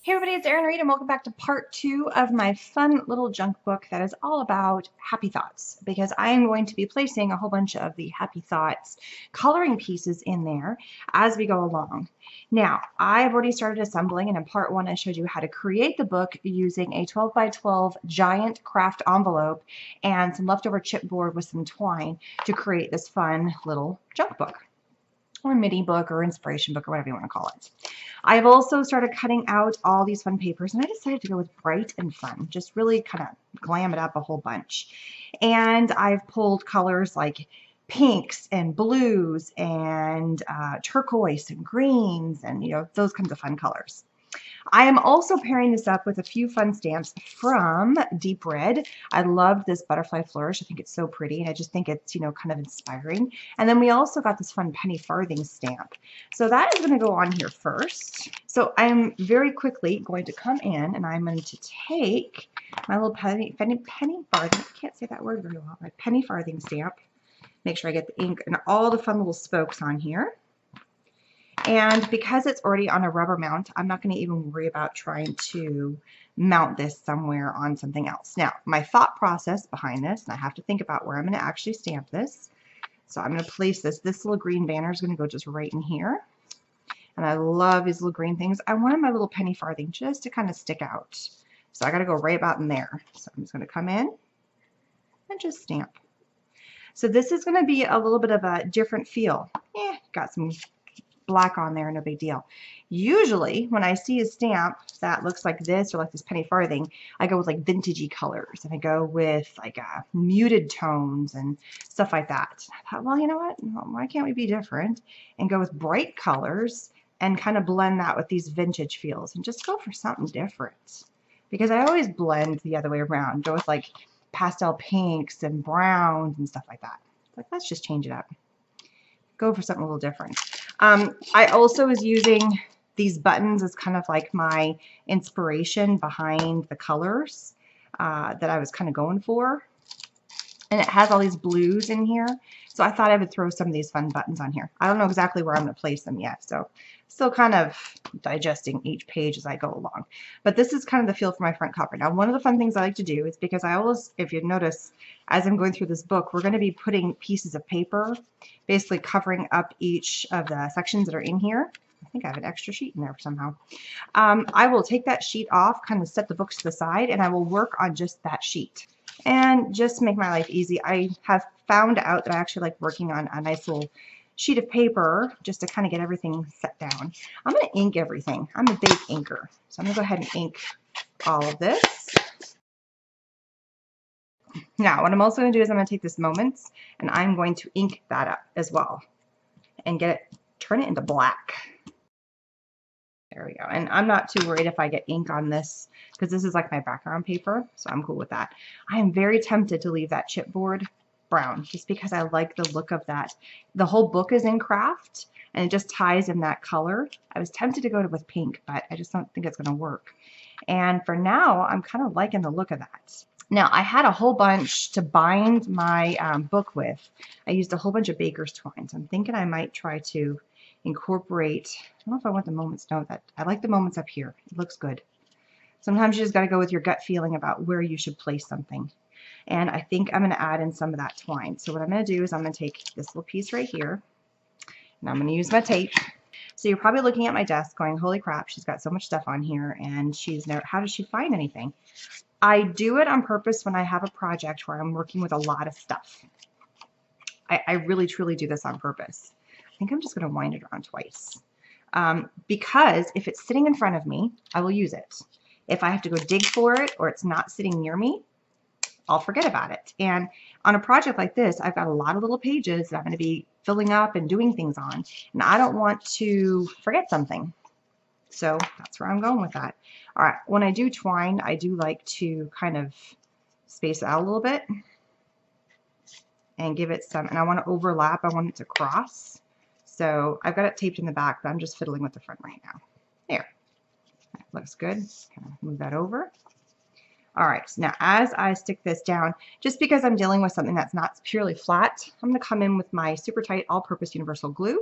Hey everybody, it's Erin Reed and welcome back to part 2 of my fun little junk book that is all about happy thoughts, because I am going to be placing a whole bunch of the happy thoughts coloring pieces in there as we go along. Now, I've already started assembling, and in part 1 I showed you how to create the book using a 12 by 12 giant craft envelope and some leftover chipboard with some twine to create this fun little junk book, or mini book, or inspiration book, or whatever you want to call it. I've also started cutting out all these fun papers, and I decided to go with bright and fun, just really kind of glam it up a whole bunch. And I've pulled colors like pinks and blues and turquoise and greens and, those kinds of fun colors. I am also pairing this up with a few fun stamps from Deep Red. I love this butterfly flourish. I think it's so pretty, and I just think it's, kind of inspiring. And then we also got this fun penny farthing stamp. So that is going to go on here first. So I'm very quickly going to come in and I'm going to take my little penny farthing, I can't say that word very well, my penny farthing stamp. Make sure I get the ink and all the fun little spokes on here. And because it's already on a rubber mount, I'm not going to even worry about trying to mount this somewhere on something else. Now, my thought process behind this, and I have to think about where I'm going to actually stamp this. So I'm going to place this. This little green banner is going to go just right in here. And I love these little green things. I wanted my little penny farthing just to kind of stick out. So I got to go right about in there. So I'm just going to come in and just stamp. So this is going to be a little bit of a different feel. Got some black on there, no big deal. Usually when I see a stamp that looks like this or like this penny farthing, I go with like vintagey colors, and I go with like muted tones and stuff like that. I thought, well, you know what, why can't we be different and go with bright colors and kind of blend that with these vintage feels and just go for something different, because I always blend the other way around, go with like pastel pinks and browns and stuff like that. Like, let's just change it up, go for something a little different. I also was using these buttons as kind of like my inspiration behind the colors that I was kind of going for. And it has all these blues in here. So I thought I would throw some of these fun buttons on here. I don't know exactly where I'm going to place them yet, so still kind of digesting each page as I go along. But this is kind of the feel for my front cover. Now, one of the fun things I like to do is, because I always, if you notice, as I'm going through this book, we're going to be putting pieces of paper basically covering up each of the sections that are in here. I think I have an extra sheet in there somehow. I will take that sheet off, kind of set the books to the side, and I will work on just that sheet. And just to make my life easy, I have found out that I actually like working on a nice little sheet of paper just to kind of get everything set down. I'm going to ink everything. I'm a big inker. So I'm going to go ahead and ink all of this. Now, what I'm also going to do is I'm going to take this Moments and I'm going to ink that up as well and turn it into black. There we go. And I'm not too worried if I get ink on this, because this is like my background paper, so I'm cool with that. I am very tempted to leave that chipboard brown just because I like the look of that. The whole book is in craft and it just ties in that color. I was tempted to go with pink, but I just don't think it's going to work. And for now, I'm kind of liking the look of that. Now, I had a whole bunch to bind my book with. I used a whole bunch of baker's twine, so I'm thinking I might try to incorporate, I don't know if I want the Moments note. That I like the Moments up here. It looks good. Sometimes you just got to go with your gut feeling about where you should place something. And I think I'm going to add in some of that twine. So what I'm going to do is I'm going to take this little piece right here, and I'm going to use my tape. So you're probably looking at my desk going, holy crap, she's got so much stuff on here, and how does she find anything? I do it on purpose when I have a project where I'm working with a lot of stuff. I really, truly do this on purpose. I think I'm just going to wind it around twice. Because if it's sitting in front of me, I will use it. If I have to go dig for it or it's not sitting near me, I'll forget about it. And on a project like this, I've got a lot of little pages that I'm going to be filling up and doing things on. And I don't want to forget something. So that's where I'm going with that. All right, when I do twine, I do like to kind of space it out a little bit and give it some, and I want to overlap, I want it to cross. So I've got it taped in the back, but I'm just fiddling with the front right now. There, that looks good. Kind of move that over. All right, so now as I stick this down, just because I'm dealing with something that's not purely flat, I'm going to come in with my super tight all-purpose universal glue.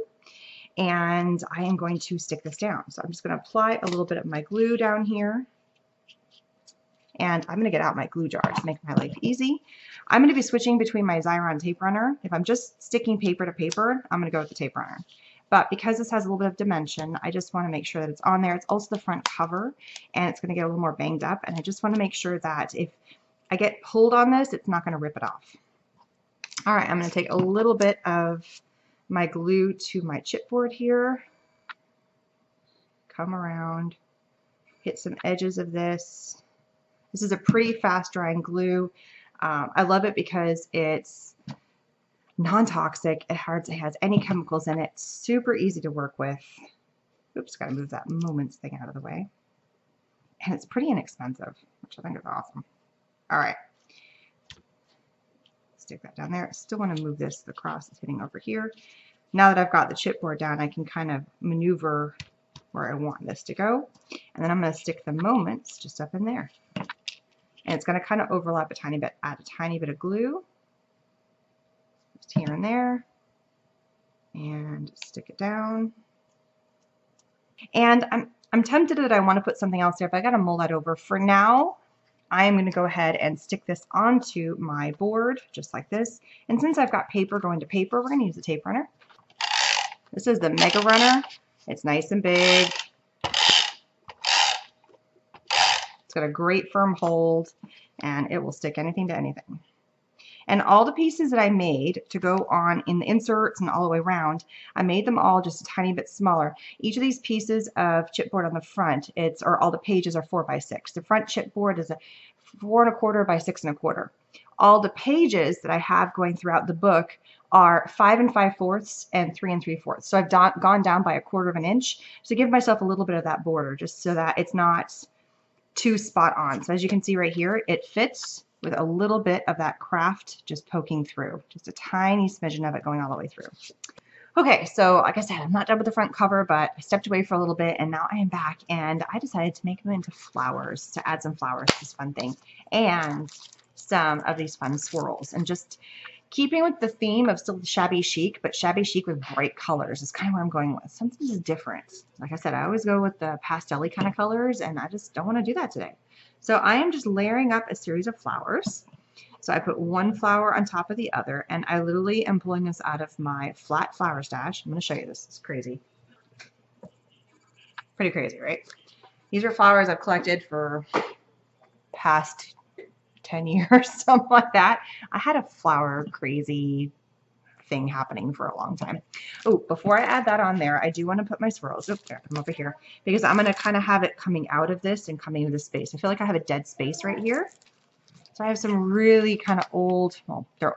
and I am going to stick this down. So I'm just going to apply a little bit of my glue down here, and I'm going to get out my glue jar to make my life easy. I'm going to be switching between my Xyron tape runner. If I'm just sticking paper to paper, I'm going to go with the tape runner. But because this has a little bit of dimension, I just want to make sure that it's on there. It's also the front cover, and it's going to get a little more banged up, and I just want to make sure that if I get pulled on this, it's not going to rip it off. All right, I'm going to take a little bit of my glue to my chipboard here, come around, hit some edges of this. This is a pretty fast drying glue. I love it because it's non-toxic. It hardly has any chemicals in it. Super easy to work with. Oops, gotta move that Moments thing out of the way. And it's pretty inexpensive, which I think is awesome. All right. Stick that down there. I still want to move this. The cross is hitting over here. Now that I've got the chipboard down, I can kind of maneuver where I want this to go. And then I'm going to stick the Moments just up in there. And it's going to kind of overlap a tiny bit, add a tiny bit of glue. Just here and there. And stick it down. And I'm tempted that I want to put something else there, but I got to mull that over. For now, I am going to go ahead and stick this onto my board, just like this. And since I've got paper going to paper, we're going to use the tape runner. This is the Mega Runner. It's nice and big. It's got a great firm hold, and it will stick anything to anything. And all the pieces that I made to go on in the inserts and all the way around, I made them all just a tiny bit smaller. Each of these pieces of chipboard on the front, or all the pages are 4 by 6. The front chipboard is a 4 1/4 by 6 1/4. All the pages that I have going throughout the book are 5 5/4 and 3 3/4. So I've gone down by 1/4 of an inch to give myself a little bit of that border, just so that it's not too spot on. So as you can see right here, it fits with a little bit of that craft just poking through, just a tiny smidgen of it going all the way through. Okay, so like I said, I'm not done with the front cover, but I stepped away for a little bit and now I am back, and I decided to make them into flowers, to add some flowers to this fun thing, and some of these fun swirls. And just keeping with the theme of still shabby chic, but shabby chic with bright colors is kind of where I'm going with. Something is different. Like I said, I always go with the pastel-y kind of colors, and I just don't want to do that today. So I am just layering up a series of flowers. So I put one flower on top of the other, and I literally am pulling this out of my flat flower stash. I'm going to show you this. It's crazy. Pretty crazy, right? These are flowers I've collected for past 10 years, something like that. I had a flower crazy thing happening for a long time. Oh, before I add that on there, I do want to put my swirls. Oh, there, come over here, because I'm going to kind of have it coming out of this and coming into this space. I feel like I have a dead space right here. So I have some really kind of old, well, they're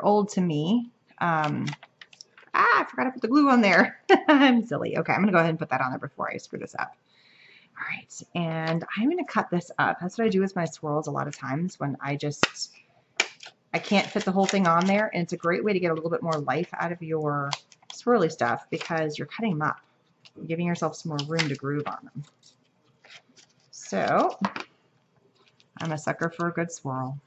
old to me. I forgot to put the glue on there. I'm silly. Okay, I'm going to go ahead and put that on there before I screw this up. All right, and I'm going to cut this up. That's what I do with my swirls a lot of times when I can't fit the whole thing on there, and it's a great way to get a little bit more life out of your swirly stuff because you're cutting them up, giving yourself some more room to groove on them. So I'm a sucker for a good swirl,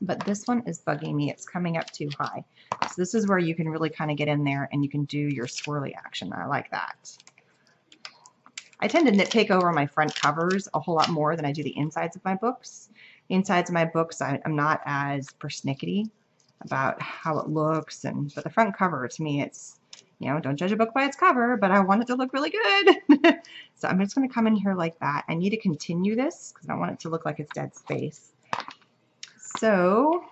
but this one is bugging me. It's coming up too high. So this is where you can really kind of get in there and you can do your swirly action. I like that. I tend to nitpick over my front covers a whole lot more than I do the insides of my books. The insides of my books, I'm not as persnickety about how it looks, but the front cover, to me, it's, you know, don't judge a book by its cover, but I want it to look really good. So I'm just going to come in here like that. I need to continue this because I don't want it to look like it's dead space. So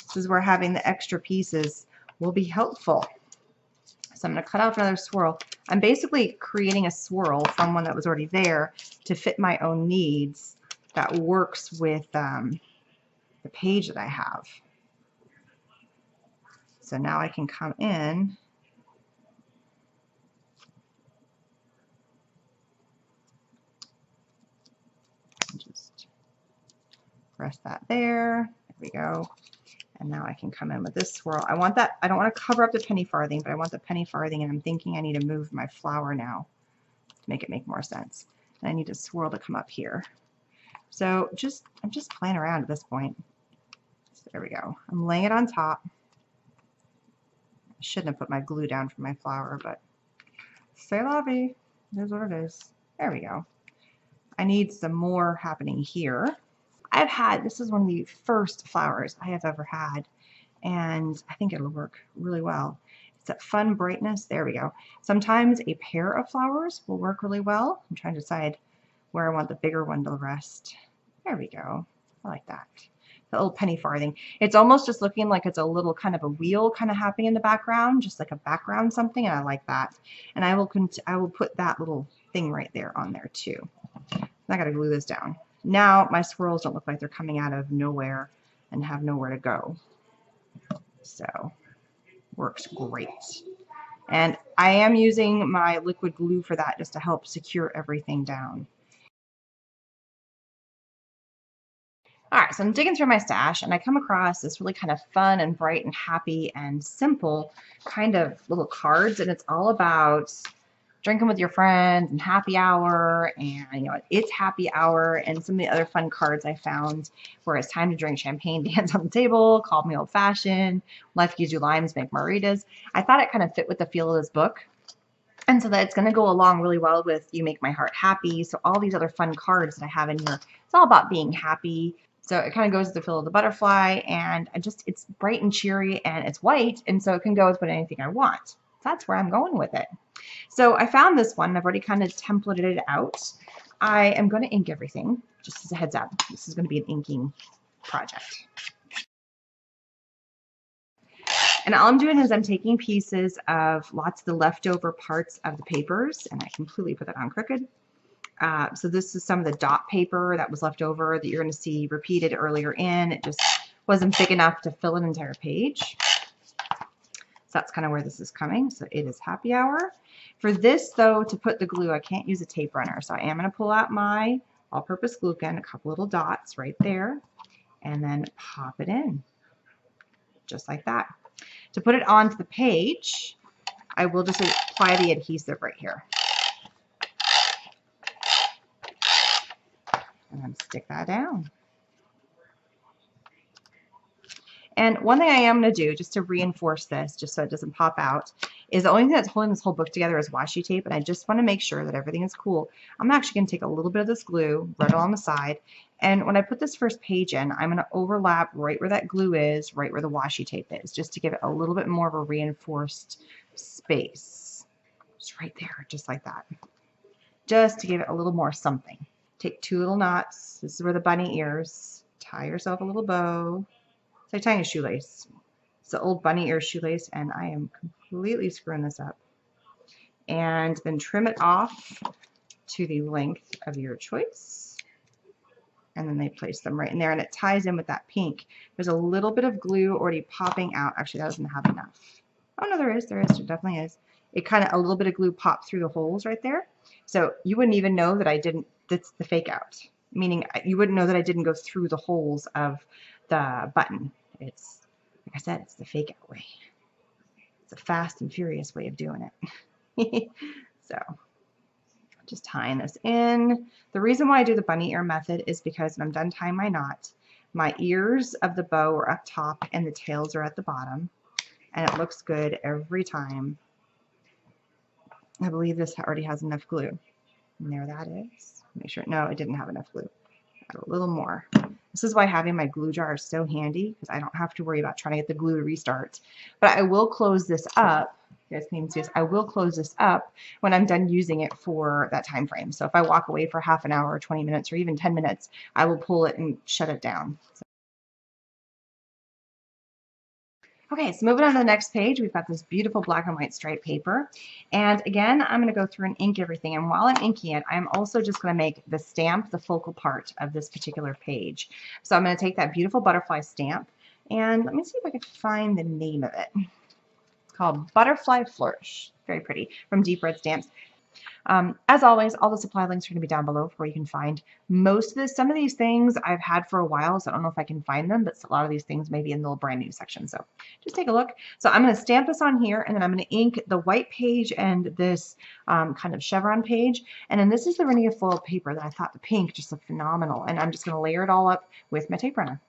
this is where having the extra pieces will be helpful. So I'm going to cut out another swirl. I'm basically creating a swirl from one that was already there to fit my own needs that works with the page that I have. So now I can come in and just press that there. There we go. And now I can come in with this swirl. I want that, I don't want to cover up the penny farthing, but I want the penny farthing, and I'm thinking I need to move my flower now to make it make more sense. And I need a swirl to come up here. So I'm just playing around at this point. So there we go. I'm laying it on top. shouldn't have put my glue down for my flower, but c'est la vie. Here's what it is. There we go. I need some more happening here. This is one of the first flowers I have ever had, and I think it'll work really well. It's that fun brightness. There we go. Sometimes a pair of flowers will work really well. I'm trying to decide where I want the bigger one to rest. There we go. I like that. The little penny farthing. It's almost just looking like it's a little kind of a wheel kind of happening in the background, just like a background something, and I like that. And I will put that little thing right there on there too. I gotta glue this down. Now my swirls don't look like they're coming out of nowhere and have nowhere to go. So works great. And I am using my liquid glue for that just to help secure everything down. All right, so I'm digging through my stash and I come across this really kind of fun and bright and happy and simple kind of little cards, and it's all about drinking with your friends and happy hour, and it's happy hour, and some of the other fun cards I found where it's time to drink champagne, dance on the table, call me old fashioned, life gives you limes, make margaritas. I thought it kind of fit with the feel of this book. And so that it's going to go along really well with You Make My Heart Happy. So all these other fun cards that I have in here, it's all about being happy. So it kind of goes with the feel of the butterfly, and it's bright and cheery, and it's white, and so it can go with anything I want. So that's where I'm going with it. So I found this one. I've already kind of templated it out. I am going to ink everything, just as a heads up. This is going to be an inking project. And all I'm doing is I'm taking pieces of lots of the leftover parts of the papers, and I completely put that on crooked. So this is some of the dot paper that was left over that you're going to see repeated earlier in. It just wasn't big enough to fill an entire page. So that's kind of where this is coming. So it is happy hour. For this, though, to put the glue, I can't use a tape runner. So I am going to pull out my all-purpose glue gun, a couple little dots right there, and then pop it in, just like that. To put it onto the page, I will just apply the adhesive right here. And then stick that down. And one thing I am going to do, just to reinforce this, just so it doesn't pop out, is the only thing that's holding this whole book together is washi tape, and I just want to make sure that everything is cool. I'm actually going to take a little bit of this glue, rub it on the side, and when I put this first page in, I'm going to overlap right where that glue is, right where the washi tape is, just to give it a little bit more of a reinforced space. Just right there, just like that. Just to give it a little more something. Take two little knots. This is where the bunny ears. Tie yourself a little bow. It's like tying a shoelace. It's the old bunny ear shoelace, and I am completely screwing this up. And then trim it off to the length of your choice. And then they place them right in there, and it ties in with that pink. There's a little bit of glue already popping out. Actually, that doesn't have enough. Oh, no, there is. There definitely is. It kind of, a little bit of glue popped through the holes right there. So you wouldn't even know that I didn't, that's the fake out. Meaning you wouldn't know that I didn't go through the holes of the button. It's, like I said, it's the fake out way. It's a fast and furious way of doing it. So just tying this in. The reason why I do the bunny ear method is because when I'm done tying my knot, my ears of the bow are up top and the tails are at the bottom, and it looks good every time. I believe this already has enough glue. And there that is. Make sure, no, it didn't have enough glue. Add a little more. This is why having my glue jar is so handy, because I don't have to worry about trying to get the glue to restart. But I will close this up. You guys can even see this. I will close this up when I'm done using it for that time frame. So if I walk away for half an hour or 20 minutes or even 10 minutes, I will pull it and shut it down. Okay, so moving on to the next page, we've got this beautiful black and white striped paper. And again, I'm going to go through and ink everything. And while I'm inking it, I'm also just going to make the stamp the focal part of this particular page. So I'm going to take that beautiful butterfly stamp, and let me see if I can find the name of it. It's called Butterfly Flourish. Very pretty, from Deep Red Stamps. As always, all the supply links are going to be down below where you can find most of this. Some of these things I've had for a while, so I don't know if I can find them, but a lot of these things may be in the brand new section. So just take a look. So I'm going to stamp this on here, and then I'm going to ink the white page and this kind of chevron page. And then this is the Renia foil paper that I thought the pink just looked phenomenal. And I'm just going to layer it all up with my tape runner.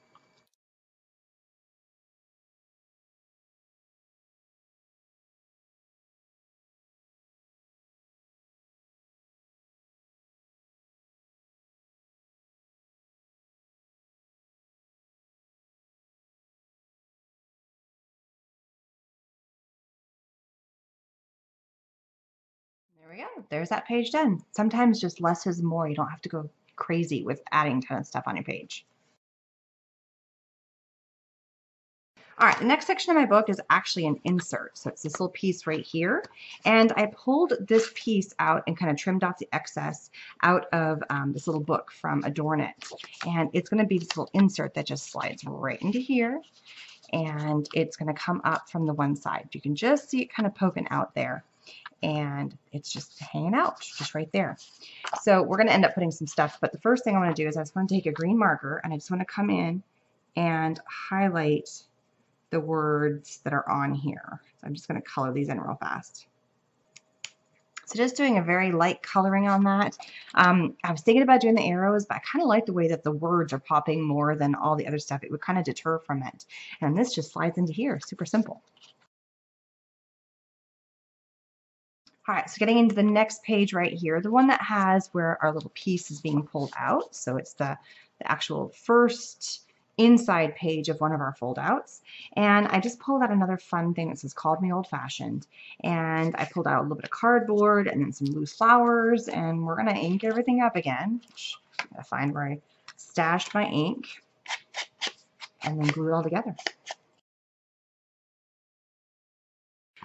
we go. There's that page done. Sometimes just less is more. You don't have to go crazy with adding a ton of stuff on your page. All right, the next section of my book is actually an insert. So it's this little piece right here. And I pulled this piece out and kind of trimmed off the excess out of this little book from Adorn It. And it's going to be this little insert that just slides right into here. And it's going to come up from the one side. You can just see it kind of poking out there. And it's just hanging out just right there. So we're going to end up putting some stuff. But the first thing I want to do is I just want to take a green marker and I just want to come in and highlight the words that are on here. So I'm just going to color these in real fast. So just doing a very light coloring on that. I was thinking about doing the arrows, but I kind of like the way that the words are popping more than all the other stuff. It would kind of deter from it. And this just slides into here. Super simple. All right, so getting into the next page right here, the one that has where our little piece is being pulled out. So it's the actual first inside page of one of our fold outs. And I just pulled out another fun thing that says called me old fashioned. And I pulled out a little bit of cardboard and then some loose flowers, and we're gonna ink everything up again. I'm gonna find where I stashed my ink and then glue it all together.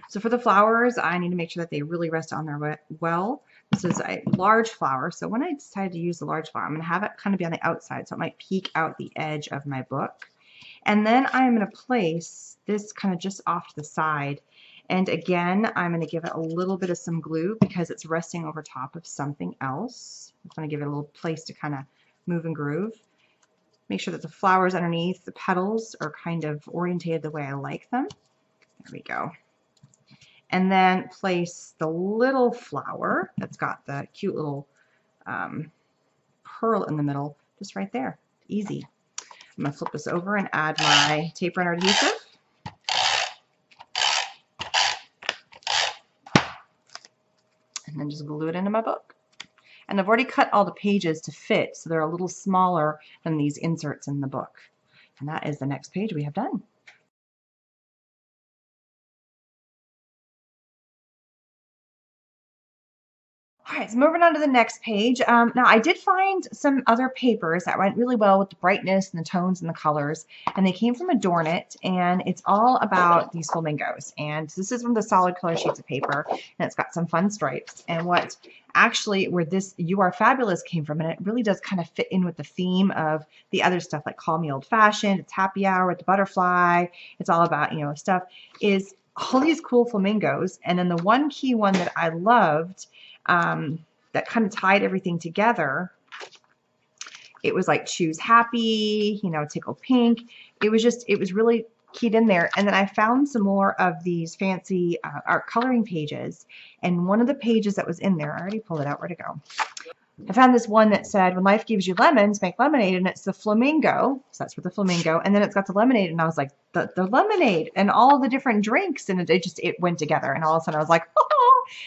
So for the flowers, I need to make sure that they really rest on there well. This is a large flower, so when I decided to use the large flower, I'm going to have it kind of be on the outside, so it might peek out the edge of my book. And then I'm going to place this kind of just off to the side. And again, I'm going to give it a little bit of some glue because it's resting over top of something else. I'm going to give it a little place to kind of move and groove. Make sure that the flowers underneath, the petals, are kind of orientated the way I like them. There we go. And then place the little flower that's got the cute little pearl in the middle, just right there. Easy. I'm going to flip this over and add my tape runner adhesive. And then just glue it into my book. And I've already cut all the pages to fit, so they're a little smaller than these inserts in the book. And that is the next page we have done. All right, so moving on to the next page. Now, I did find some other papers that went really well with the brightness and the tones and the colors, and they came from Adorn It, and it's all about these flamingos. And this is one of the solid color sheets of paper, and it's got some fun stripes. And what actually, where this You Are Fabulous came from, and it really does kind of fit in with the theme of the other stuff, like Call Me Old Fashioned, it's Happy Hour with the butterfly, it's all about, you know, stuff, is all these cool flamingos. And then the one key one that I loved, that kind of tied everything together. It was like choose happy, you know, tickle pink. It was really keyed in there. And then I found some more of these fancy art coloring pages. And one of the pages that was in there, I already pulled it out, where'd it go? I found this one that said, when life gives you lemons, make lemonade, and it's the flamingo. So that's for the flamingo. And then it's got the lemonade, and I was like, the lemonade and all the different drinks, and it went together. And all of a sudden I was like, oh!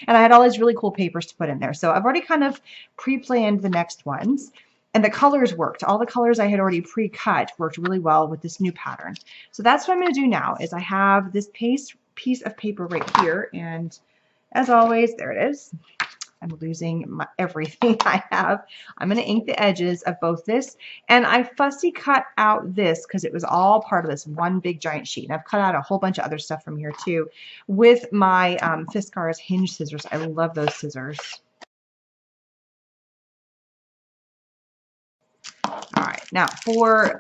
And I had all these really cool papers to put in there. So I've already kind of pre-planned the next ones. And the colors worked. All the colors I had already pre-cut worked really well with this new pattern. So that's what I'm going to do now is I have this piece of paper right here. And as always, there it is. I'm losing everything I have. I'm going to ink the edges of both this, and I fussy cut out this because it was all part of this one big giant sheet. And I've cut out a whole bunch of other stuff from here too with my Fiskars hinge scissors. I love those scissors. All right, now for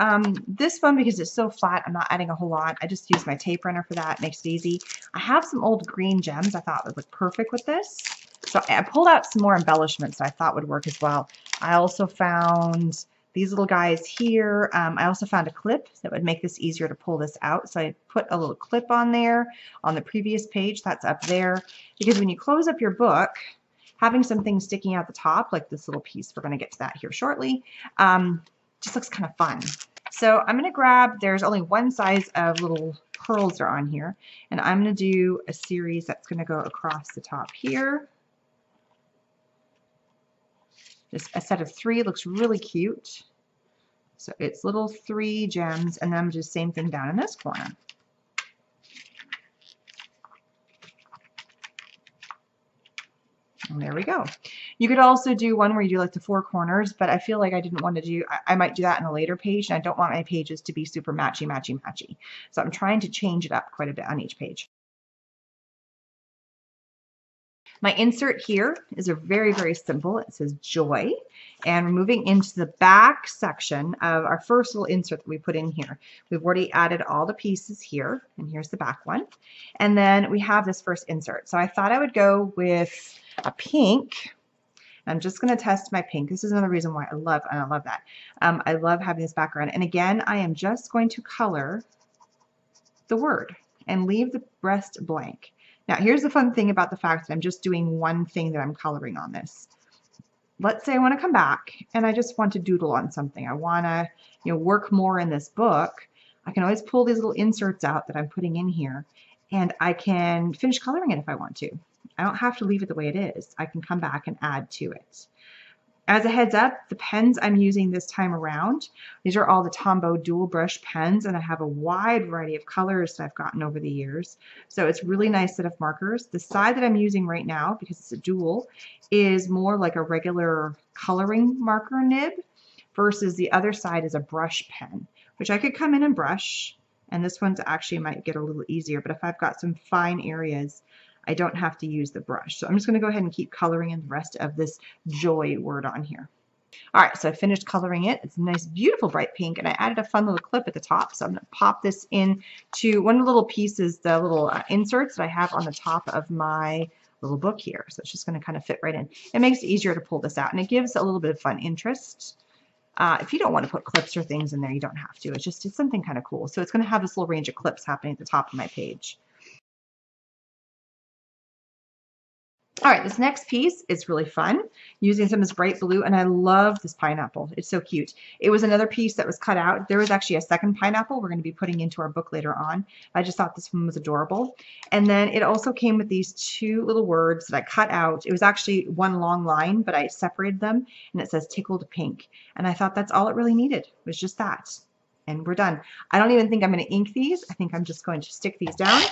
this one, because it's so flat, I'm not adding a whole lot. I just use my tape runner for that. It makes it easy. I have some old green gems I thought would look perfect with this. So I pulled out some more embellishments that I thought would work as well. I also found these little guys here. I also found a clip that would make this easier to pull this out. So I put a little clip on there on the previous page. That's up there. Because when you close up your book, having some things sticking out the top, like this little piece, we're going to get to that here shortly, just looks kind of fun. So I'm going to grab, there's only one size of little pearls that are on here, and I'm going to do a series that's going to go across the top here. Just a set of 3 looks really cute. So it's little 3 gems, and then I'm just same thing down in this corner. And there we go. You could also do one where you do like the 4 corners, but I feel like I didn't want to do, I might do that in a later page, and I don't want my pages to be super matchy, matchy, matchy. So I'm trying to change it up quite a bit on each page. My insert here is a very, very simple. It says joy. And we're moving into the back section of our first little insert that we put in here. We've already added all the pieces here, and here's the back one. And then we have this first insert. So I thought I would go with a pink. I'm just going to test my pink. This is another reason why I love that. I love having this background. And again, I am just going to color the word and leave the rest blank. Now, here's the fun thing about the fact that I'm just doing one thing that I'm coloring on this. Let's say I want to come back and I just want to doodle on something. I want to, work more in this book. I can always pull these little inserts out that I'm putting in here, and I can finish coloring it if I want to. I don't have to leave it the way it is. I can come back and add to it. As a heads up, the pens I'm using this time around, these are all the Tombow dual brush pens, and I have a wide variety of colors that I've gotten over the years. So it's a really nice set of markers. The side that I'm using right now, because it's a dual, is more like a regular coloring marker nib versus the other side is a brush pen, which I could come in and brush, and this one's actually might get a little easier, but if I've got some fine areas, I don't have to use the brush. So I'm just going to go ahead and keep coloring in the rest of this joy word on here. All right, so I finished coloring it. It's a nice, beautiful bright pink, and I added a fun little clip at the top. So I'm going to pop this in to one of the little pieces, the little inserts that I have on the top of my little book here. So it's just going to kind of fit right in. It makes it easier to pull this out, and it gives a little bit of fun interest. If you don't want to put clips or things in there, you don't have to. It's something kind of cool. So it's going to have this little range of clips happening at the top of my page. All right, this next piece is really fun, using some of this bright blue, and I love this pineapple. It's so cute. It was another piece that was cut out. There was actually a second pineapple we're going to be putting into our book later on. I just thought this one was adorable. And then it also came with these 2 little words that I cut out. It was actually one long line, but I separated them, and it says tickled pink. And I thought that's all it really needed, was just that. And we're done. I don't even think I'm going to ink these. I think I'm just going to stick these down.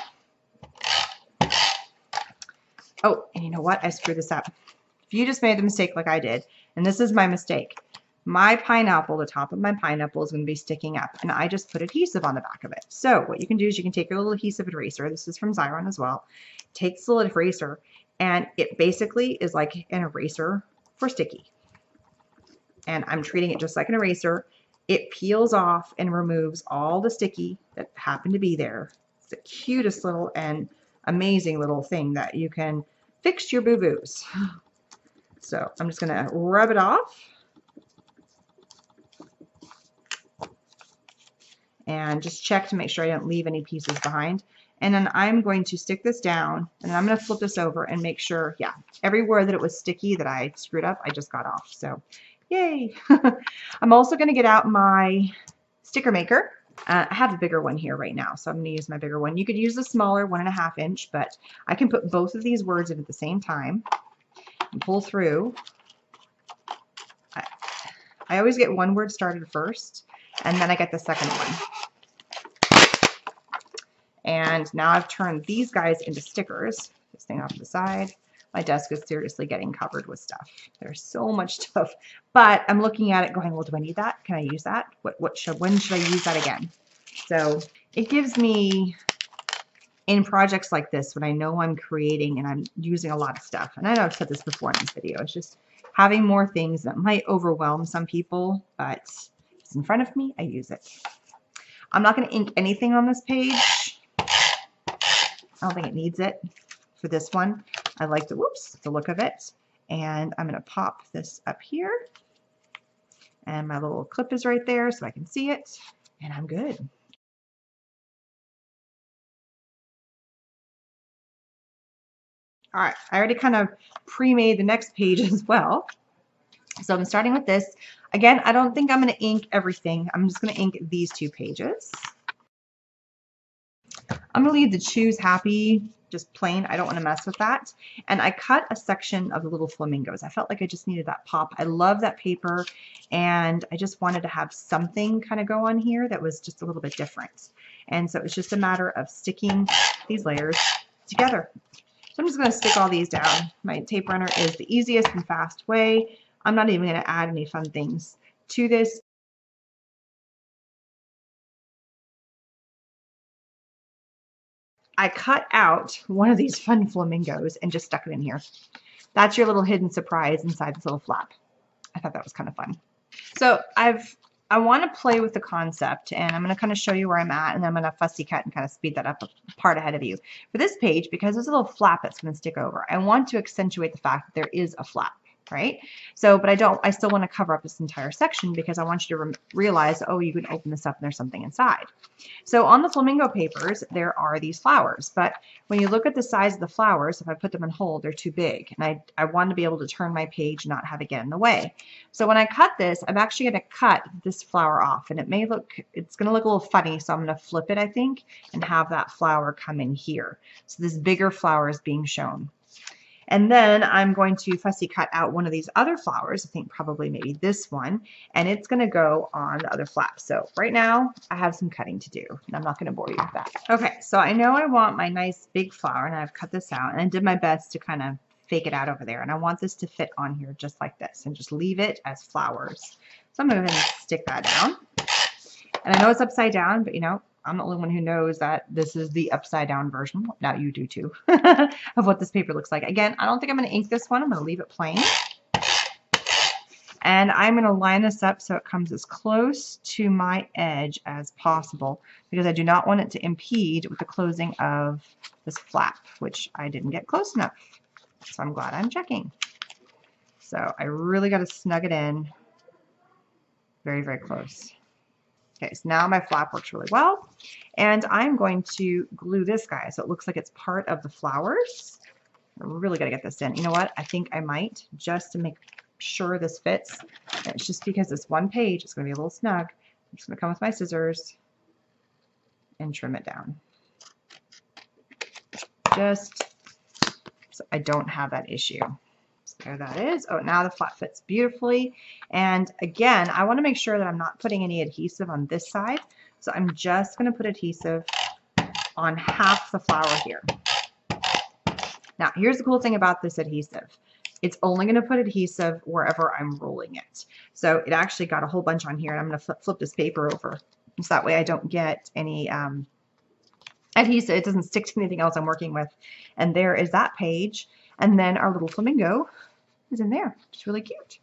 Oh, and you know what? I screwed this up. If you just made the mistake like I did, and this is my mistake, my pineapple, the top of my pineapple is going to be sticking up, and I just put adhesive on the back of it. So what you can do is you can take your little adhesive eraser. This is from Xyron as well. Take this little eraser, and it basically is like an eraser for sticky. And I'm treating it just like an eraser. It peels off and removes all the sticky that happened to be there. It's the cutest little and amazing little thing that you can fix your boo-boos. So I'm just going to rub it off and just check to make sure I don't leave any pieces behind. And then I'm going to stick this down, and I'm going to flip this over and make sure, yeah, everywhere that it was sticky that I screwed up, I just got off. So yay. I'm also going to get out my sticker maker. I have a bigger one here right now, so I'm going to use my bigger one. You could use the smaller 1.5 inch, but I can put both of these words in at the same time and pull through. I always get one word started first, and then I get the second one. And now I've turned these guys into stickers. This thing off to the side. My desk is seriously getting covered with stuff. There's so much stuff, but I'm looking at it going, well, do I need that? Can I use that? When should I use that again? So it gives me, in projects like this, when I know I'm creating and I'm using a lot of stuff, and I know I've said this before in this video, it's just having more things that might overwhelm some people, but it's in front of me, I use it. I'm not going to ink anything on this page. I don't think it needs it for this one. I like the look of it, and I'm going to pop this up here, and my little clip is right there so I can see it, and I'm good. All right, I already kind of pre-made the next page as well. So I'm starting with this. Again, I don't think I'm going to ink everything. I'm just going to ink these 2 pages. I'm going to leave the Choose Happy just plain. I don't want to mess with that. And I cut a section of the little flamingos. I felt like I just needed that pop. I love that paper, and I just wanted to have something kind of go on here that was just a little bit different. And so it's just a matter of sticking these layers together. So I'm just going to stick all these down. My tape runner is the easiest and fast way. I'm not even going to add any fun things to this. I cut out one of these fun flamingos and just stuck it in here. That's your little hidden surprise inside this little flap. I thought that was kind of fun. So I want to play with the concept, and I'm going to kind of show you where I'm at, and then I'm going to fussy cut and kind of speed that up a part ahead of you. For this page, because there's a little flap that's going to stick over, I want to accentuate the fact that there is a flap, right? So, but I still want to cover up this entire section because I want you to realize, oh, you can open this up and there's something inside. So on the flamingo papers, there are these flowers, but when you look at the size of the flowers, if I put them in hold, they're too big, and I want to be able to turn my page and not have it get in the way. So when I cut this, I'm actually going to cut this flower off, and it's going to look a little funny, so I'm going to flip it, I think, and have that flower come in here. So this bigger flower is being shown. And then I'm going to fussy cut out one of these other flowers, I think probably maybe this one, and it's going to go on the other flap. So right now I have some cutting to do, and I'm not going to bore you with that. Okay, so I know I want my nice big flower, and I've cut this out, and I did my best to kind of fake it out over there, and I want this to fit on here just like this, and just leave it as flowers. So I'm going to go ahead and stick that down. And I know it's upside down, but you know, I'm the only one who knows that this is the upside down version. Now you do too, of what this paper looks like. Again, I don't think I'm going to ink this one. I'm going to leave it plain. And I'm going to line this up so it comes as close to my edge as possible, because I do not want it to impede with the closing of this flap, which I didn't get close enough. So I'm glad I'm checking. So I really got to snug it in very, very close. Okay, so now my flap works really well, and I'm going to glue this guy so it looks like it's part of the flowers. I really got to get this in. You know what? I think I might, just to make sure this fits. And it's just because this one page is going to be a little snug. I'm just going to come with my scissors and trim it down. Just so I don't have that issue. There that is. Oh, now the flap fits beautifully. And again, I want to make sure that I'm not putting any adhesive on this side. So I'm just going to put adhesive on half the flower here. Now, here's the cool thing about this adhesive. It's only going to put adhesive wherever I'm rolling it. So it actually got a whole bunch on here, and I'm going to flip this paper over. So that way I don't get any adhesive. It doesn't stick to anything else I'm working with. And there is that page. And then our little flamingo is in there. It's really cute.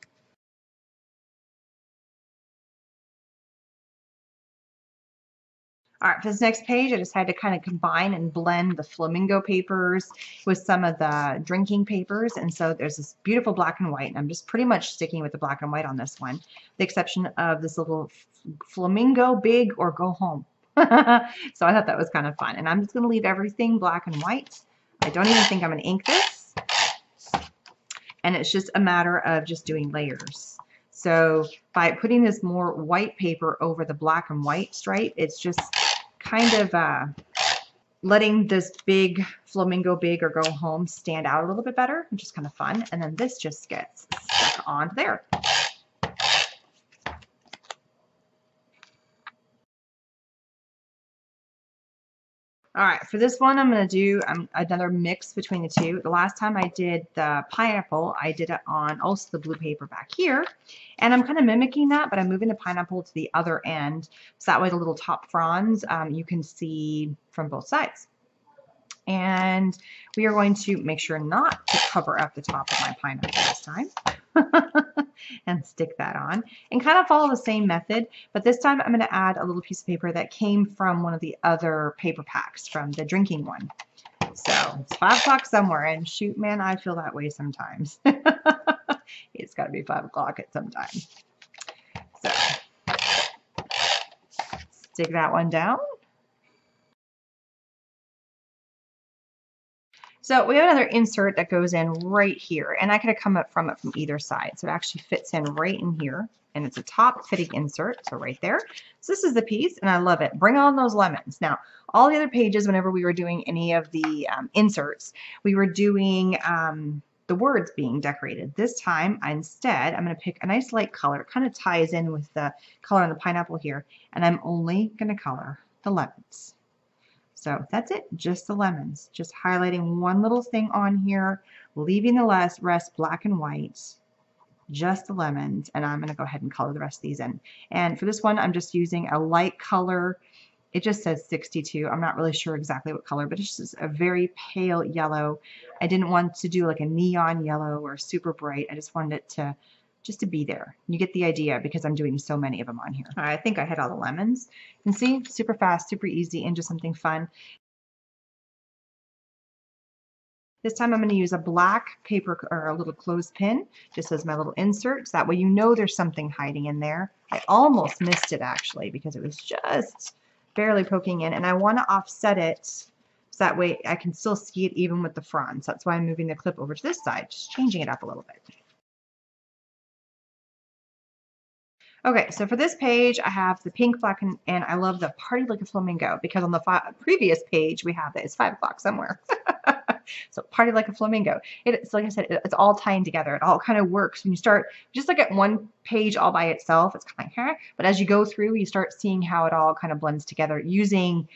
All right, for this next page, I decided to kind of combine and blend the flamingo papers with some of the drinking papers. And so there's this beautiful black and white, and I'm just pretty much sticking with the black and white on this one, the exception of this little flamingo big or go home. So I thought that was kind of fun. And I'm just going to leave everything black and white. I don't even think I'm going to ink this. And it's just a matter of just doing layers. So by putting this more white paper over the black and white stripe, it's just kind of letting this big flamingo big or go home stand out a little bit better, which is kind of fun. And then this just gets stuck on there. All right, for this one, I'm going to do another mix between the two. The last time I did the pineapple, I did it on also the blue paper back here. And I'm kind of mimicking that, but I'm moving the pineapple to the other end. So that way the little top fronds you can see from both sides. And we are going to make sure not to cover up the top of my pineapple this time. And stick that on and kind of follow the same method, but this time I'm going to add a little piece of paper that came from one of the other paper packs from the drinking one. So it's 5 o'clock somewhere, and shoot, man, I feel that way sometimes. It's got to be 5 o'clock at some time. So stick that one down. So we have another insert that goes in right here, and I could have come up from it from either side. So it actually fits in right in here, and it's a top fitting insert, so right there. So this is the piece, and I love it. Bring on those lemons. Now, all the other pages, whenever we were doing any of the inserts, we were doing the words being decorated. This time, instead, I'm going to pick a nice light color. It kind of ties in with the color on the pineapple here, and I'm only going to color the lemons. So that's it, just the lemons. Just highlighting one little thing on here, leaving the rest black and white, just the lemons, and I'm going to go ahead and color the rest of these in. And for this one, I'm just using a light color. It just says 62. I'm not really sure exactly what color, but it's just a very pale yellow. I didn't want to do like a neon yellow or super bright. I just wanted it to just to be there. You get the idea because I'm doing so many of them on here. I think I hit all the lemons. You can see, super fast, super easy, and just something fun. This time I'm going to use a black paper or a little clothespin just as my little insert. So that way you know there's something hiding in there. I almost missed it actually because it was just barely poking in, and I want to offset it so that way I can still see it even with the fronds. That's why I'm moving the clip over to this side, just changing it up a little bit. Okay, so for this page, I have the pink, black, and I love the Party Like a Flamingo because on the previous page, we have that it's 5 o'clock somewhere. So Party Like a Flamingo. It's like I said, it's all tying together. It all kind of works. When you start, just look at one page all by itself, it's kind of like, huh? But as you go through, you start seeing how it all kind of blends together using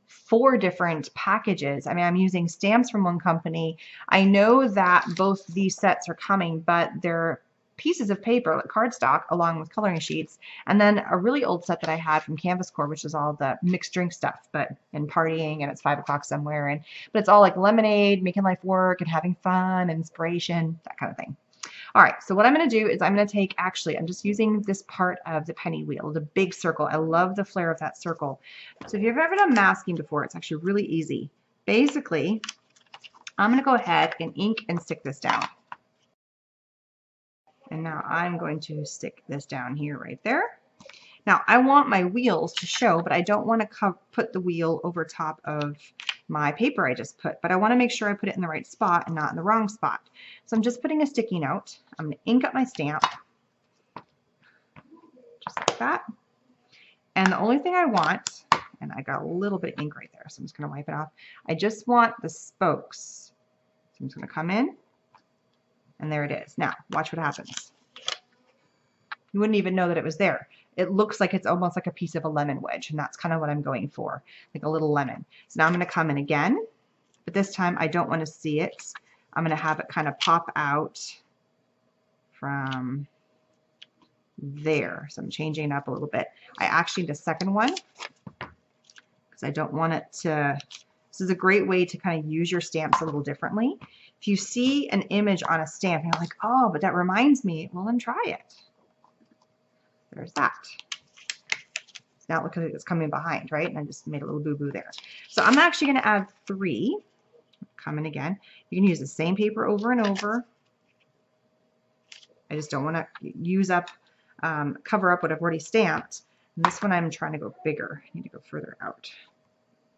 4 different packages. I mean, I'm using stamps from one company. I know that both these sets are coming, but they're pieces of paper, like cardstock, along with coloring sheets, and then a really old set that I had from Canvas Core, which is all the mixed drink stuff, but and partying, and it's 5 o'clock somewhere, and but it's all like lemonade, making life work, and having fun, inspiration, that kind of thing. All right, so what I'm going to do is I'm going to take, actually, I'm just using this part of the penny wheel, the big circle. I love the flare of that circle. So if you've ever done masking before, it's actually really easy. Basically, I'm going to go ahead and ink and stick this down. And now I'm going to stick this down here right there. Now I want my wheels to show, but I don't want to put the wheel over top of my paper I just put, but I want to make sure I put it in the right spot and not in the wrong spot. So I'm just putting a sticky note. I'm going to ink up my stamp, just like that. And the only thing I want, and I got a little bit of ink right there, so I'm just going to wipe it off. I just want the spokes. So I'm just going to come in, and there it is. Now, watch what happens. You wouldn't even know that it was there. It looks like it's almost like a piece of a lemon wedge, and that's kind of what I'm going for, like a little lemon. So now I'm going to come in again, but this time I don't want to see it. I'm going to have it kind of pop out from there. So I'm changing it up a little bit. I actually need a second one because I don't want it to. This is a great way to kind of use your stamps a little differently. If you see an image on a stamp and you're like, oh, but that reminds me, well, then try it. There's that. Now look at it, it's coming behind, right? And I just made a little boo-boo there. So I'm actually going to add 3. Come in again. You can use the same paper over and over. I just don't want to use up, cover up what I've already stamped. And this one I'm trying to go bigger. I need to go further out.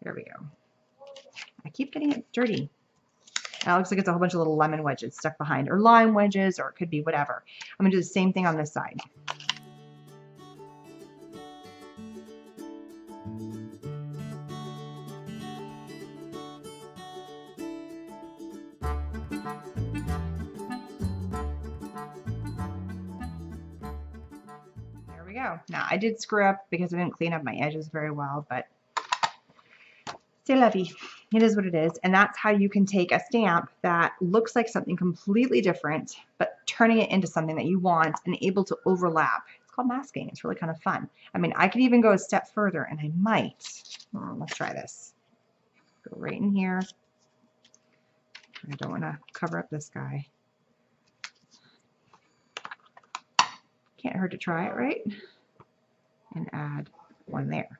There we go. I keep getting it dirty. Now it looks like it's a whole bunch of little lemon wedges stuck behind, or lime wedges, or it could be whatever. I'm going to do the same thing on this side. There we go. Now I did screw up because I didn't clean up my edges very well, but c'est la vie. It is what it is, and that's how you can take a stamp that looks like something completely different, but turning it into something that you want and able to overlap. It's called masking. It's really kind of fun. I mean, I could even go a step further, and I might. Let's try this. Go right in here. I don't want to cover up this guy. Can't hurt to try it, right? And add one there.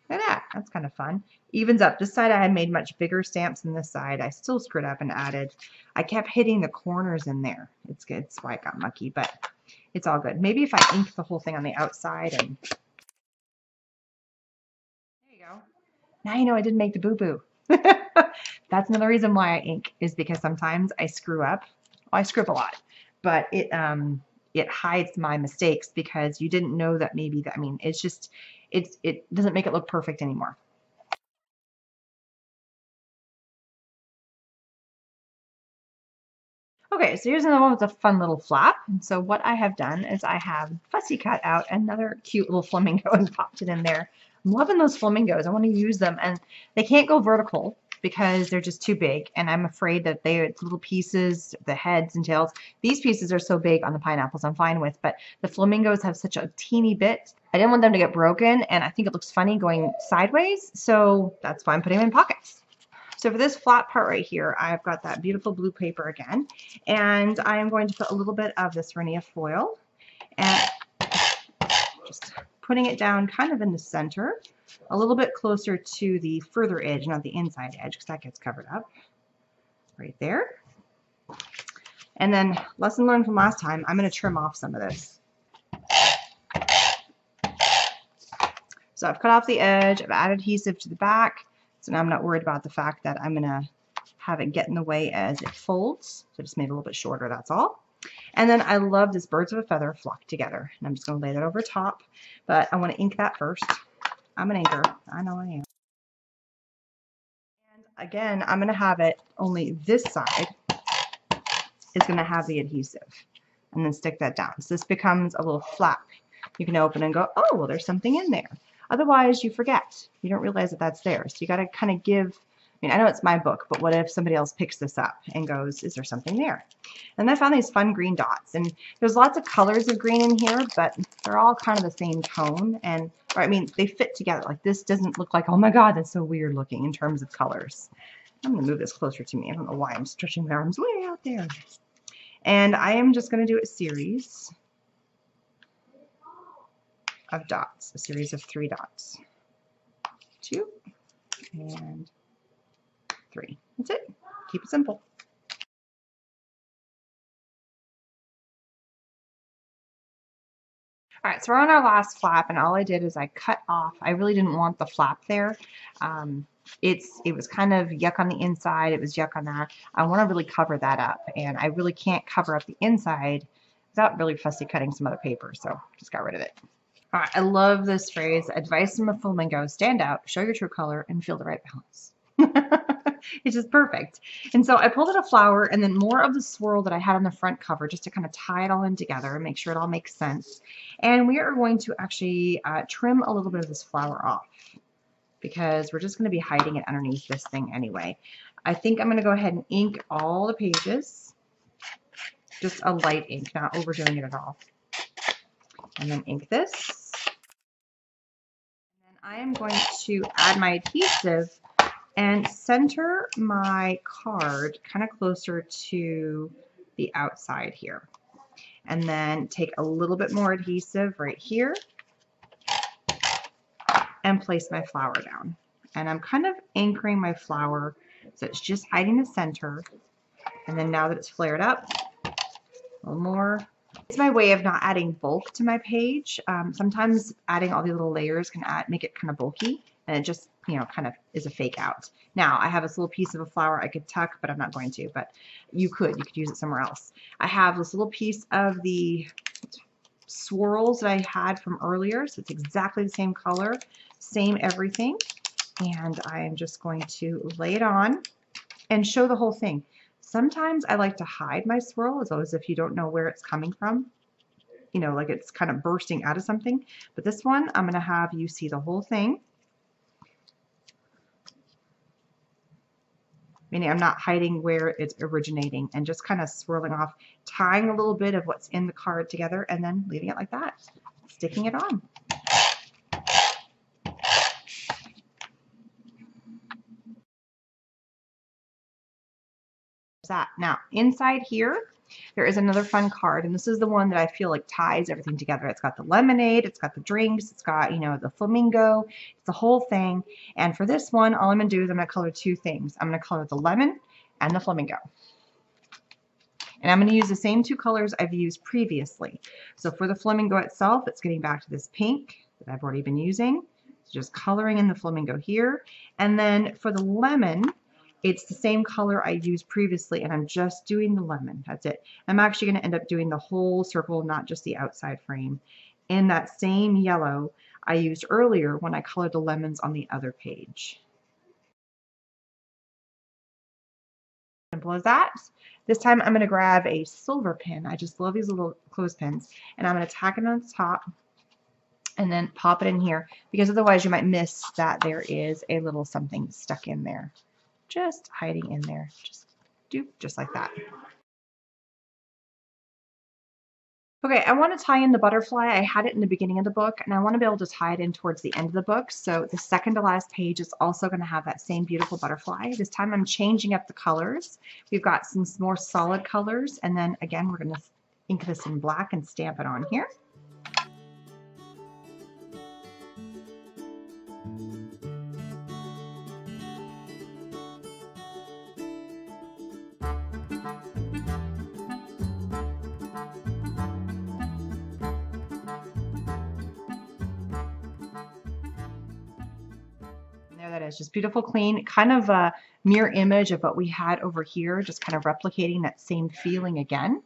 Look at that. That's kind of fun. Evens up. This side I had made much bigger stamps than this side. I still screwed up and added. I kept hitting the corners in there. It's good. That's why it got mucky, but it's all good. Maybe if I ink the whole thing on the outside and there you go. Now you know I didn't make the boo-boo. That's another reason why I ink, is because sometimes I screw up. Well, I screw up a lot, but it hides my mistakes because you didn't know that maybe that, I mean, it's just, it doesn't make it look perfect anymore. Okay, so here's another one with a fun little flap. And so what I have done is I have fussy cut out another cute little flamingo and popped it in there. I'm loving those flamingos. I want to use them, and they can't go vertical because they're just too big, and I'm afraid that they little pieces, the heads and tails, these pieces are so big on the pineapples I'm fine with, but the flamingos have such a teeny bit. I didn't want them to get broken, and I think it looks funny going sideways, so that's why I'm putting them in pockets. So for this flat part right here, I've got that beautiful blue paper again, and I am going to put a little bit of this Vernia foil and just putting it down kind of in the center, a little bit closer to the further edge, not the inside edge, because that gets covered up right there. And then, lesson learned from last time, I'm going to trim off some of this. So I've cut off the edge, I've added adhesive to the back, so now I'm not worried about the fact that I'm going to have it get in the way as it folds. So just made it a little bit shorter, that's all. And then I love this birds of a feather flocked together. And I'm just going to lay that over top, but I want to ink that first. I'm an inker, I know I am. And again, I'm going to have it only this side is going to have the adhesive, and then stick that down. So this becomes a little flap. You can open and go, oh, well, there's something in there. Otherwise, you forget. You don't realize that that's there. So you got to kind of give, I mean, I know it's my book, but what if somebody else picks this up and goes, is there something there? And I found these fun green dots. And there's lots of colors of green in here, but they're all kind of the same tone. And, or, I mean, they fit together. Like this doesn't look like, oh my God, that's so weird looking in terms of colors. I'm going to move this closer to me. I don't know why I'm stretching my arms way out there. And I am just going to do a series of dots, a series of 3 dots. 2 and 3. That's it. Keep it simple. All right, so we're on our last flap, and all I did is I cut off. I really didn't want the flap there. It was kind of yuck on the inside. It was yuck on that. I want to really cover that up, and I really can't cover up the inside without really fussy cutting some other paper, so just got rid of it. All right, I love this phrase, advice from a flamingo, stand out, show your true color, and feel the right balance. It's just perfect. And so I pulled out a flower and then more of the swirl that I had on the front cover just to kind of tie it all in together and make sure it all makes sense. And we are going to actually trim a little bit of this flower off because we're just going to be hiding it underneath this thing anyway. I think I'm going to go ahead and ink all the pages. Just a light ink, not overdoing it at all. And then ink this. And then I am going to add my adhesive and center my card kind of closer to the outside here. And then take a little bit more adhesive right here and place my flower down. And I'm kind of anchoring my flower so it's just hiding the center. And then now that it's flared up, a little more. It's my way of not adding bulk to my page. Sometimes adding all the little layers can make it kind of bulky, and it just, you know, kind of is a fake out. Now I have this little piece of a flower I could tuck, but I'm not going to, but you could use it somewhere else. I have this little piece of the swirls that I had from earlier, so it's exactly the same color, same everything, and I am just going to lay it on and show the whole thing. Sometimes I like to hide my swirl as if you don't know where it's coming from, you know, like it's kind of bursting out of something. But this one, I'm going to have you see the whole thing. Meaning I'm not hiding where it's originating and just kind of swirling off, tying a little bit of what's in the card together and then leaving it like that, sticking it on. That. Now inside here there is another fun card, and this is the one that I feel like ties everything together. It's got the lemonade, it's got the drinks, it's got, you know, the flamingo, it's the whole thing. And for this one, all I'm going to do is I'm going to color 2 things. I'm going to color the lemon and the flamingo. And I'm going to use the same 2 colors I've used previously. So for the flamingo itself, it's getting back to this pink that I've already been using. So just coloring in the flamingo here. And then for the lemon, it's the same color I used previously, and I'm just doing the lemon. That's it. I'm actually going to end up doing the whole circle, not just the outside frame, in that same yellow I used earlier when I colored the lemons on the other page. Simple as that. This time I'm going to grab a silver pin. I just love these little clothespins. And I'm going to tack it on the top and then pop it in here, because otherwise you might miss that there is a little something stuck in there. Just hiding in there. Just like that. Okay, I want to tie in the butterfly. I had it in the beginning of the book, and I want to be able to tie it in towards the end of the book. So the second to last page is also going to have that same beautiful butterfly. This time I'm changing up the colors. We've got some more solid colors, and then again we're going to ink this in black and stamp it on here. There that is, just beautiful, clean, kind of a mirror image of what we had over here, just kind of replicating that same feeling again.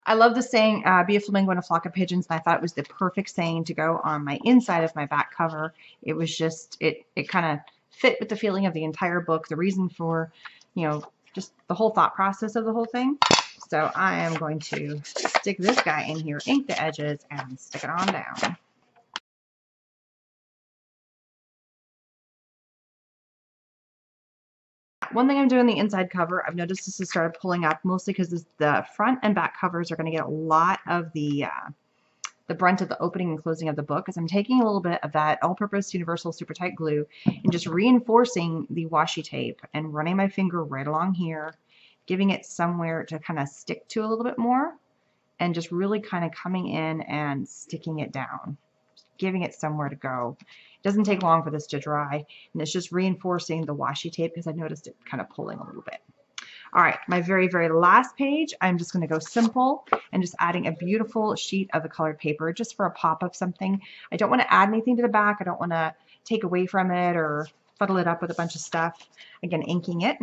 I love the saying, be a flamingo and a flock of pigeons, and I thought it was the perfect saying to go on my inside of my back cover. It was just, it kind of fit with the feeling of the entire book, the reason for, you know, just the whole thought process of the whole thing. So I am going to stick this guy in here, ink the edges, and stick it on down. One thing I'm doing the inside cover, I've noticed this has started pulling up, mostly because the front and back covers are going to get a lot of the brunt of the opening and closing of the book, as I'm taking a little bit of that all-purpose universal super tight glue and just reinforcing the washi tape and running my finger right along here, giving it somewhere to kind of stick to a little bit more, and just really kind of coming in and sticking it down, giving it somewhere to go. It doesn't take long for this to dry, and it's just reinforcing the washi tape because I noticed it kind of pulling a little bit. All right, my very, very last page, I'm just going to go simple and just adding a beautiful sheet of the colored paper just for a pop of something. I don't want to add anything to the back. I don't want to take away from it or fuddle it up with a bunch of stuff. Again, inking it.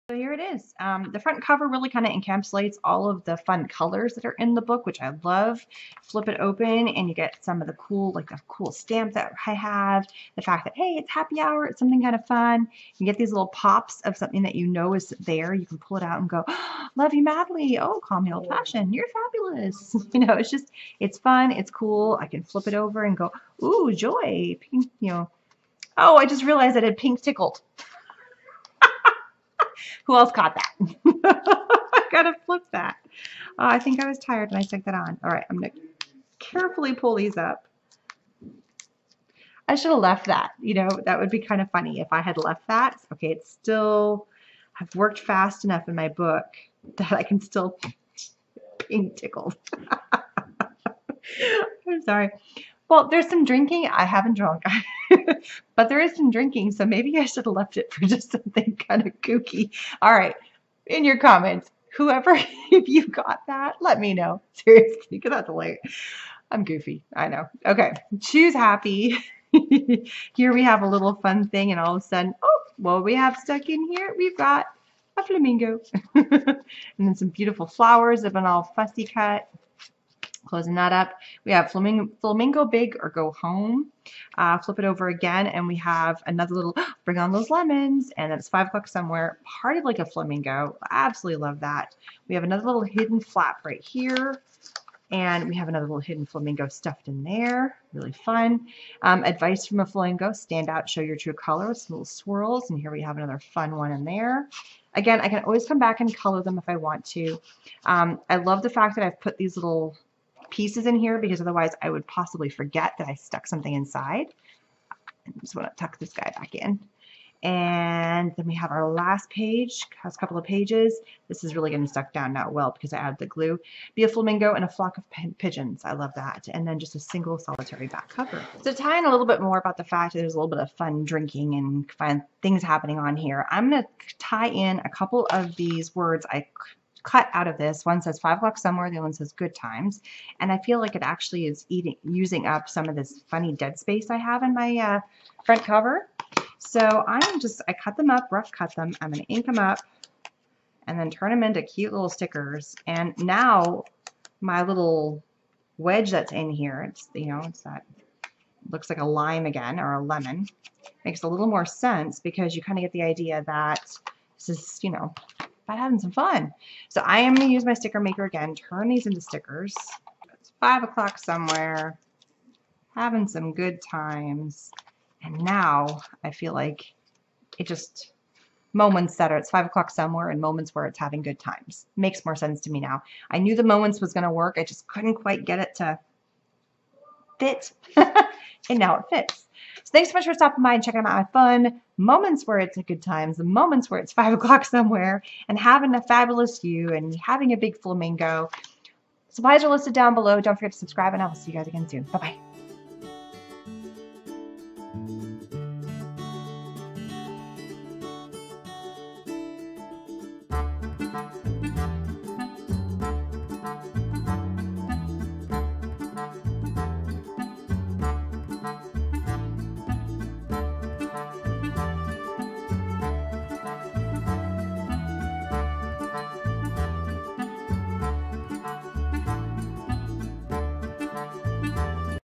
So here it is. The front cover really kind of encapsulates all of the fun colors that are in the book, which I love. Flip it open and you get some of the cool, like the cool stamp that I have. The fact that, hey, it's happy hour, it's something kind of fun. You get these little pops of something that you know is there. You can pull it out and go, oh, love you madly. Oh, call me old fashioned. You're fabulous. You know, it's just, it's fun. It's cool. I can flip it over and go, ooh, joy. Pink, you know. Oh, I just realized I did pink tickled. Who else caught that? I gotta flip that. I think I was tired when I stuck that on. All right, I'm gonna carefully pull these up. I should have left that. You know, that would be kind of funny if I had left that. Okay, it's still, I've worked fast enough in my book that I can still pink tickled. I'm sorry. Well, there's some drinking. I haven't drunk. But there is some drinking, so maybe I should have left it for just something kind of kooky. All right, in your comments, whoever, if you got that, let me know. Seriously, because that's late. I'm goofy, I know. Okay, choose happy. Here we have a little fun thing, and all of a sudden, oh, what we have stuck in here? We've got a flamingo. And then some beautiful flowers that have been all fussy cut. Closing that up, we have flamingo big or go home. Flip it over again, and we have another little bring on those lemons, and then it's 5 o'clock somewhere, parted like a flamingo. Absolutely love that. We have another little hidden flap right here, and we have another little hidden flamingo stuffed in there. Really fun. Advice from a flamingo: stand out, show your true colors. Some little swirls, and here we have another fun one in there. Again, I can always come back and color them if I want to. I love the fact that I've put these little pieces in here, because otherwise I would possibly forget that I stuck something inside. I just want to tuck this guy back in. And then we have our last page, has a couple of pages. This is really getting stuck down now well because I added the glue. Be a flamingo and a flock of pigeons. I love that. And then just a single solitary back cover. So to tie in a little bit more about the fact that there's a little bit of fun drinking and fun things happening on here, I'm going to tie in a couple of these words I cut out of this. One says 5 o'clock somewhere, the other one says good times, and I feel like it actually is using up some of this funny dead space I have in my front cover. So I cut them up, rough cut them. I'm going to ink them up and then turn them into cute little stickers. And now my little wedge that's in here, it's, you know, it's that looks like a lime again, or a lemon. Makes a little more sense because you kind of get the idea that this is, you know, about having some fun. So I am going to use my sticker maker again, turn these into stickers. It's 5 o'clock somewhere, having some good times. And now I feel like it just, moments that are, it's 5 o'clock somewhere and moments where it's having good times. Makes more sense to me now. I knew the moments was going to work. I just couldn't quite get it to fit. And now it fits. So thanks so much for stopping by and checking out my fun moments where it's a good times, the moments where it's 5 o'clock somewhere, and having a fabulous you and having a big flamingo. Supplies are listed down below. Don't forget to subscribe, and I will see you guys again soon. Bye-bye.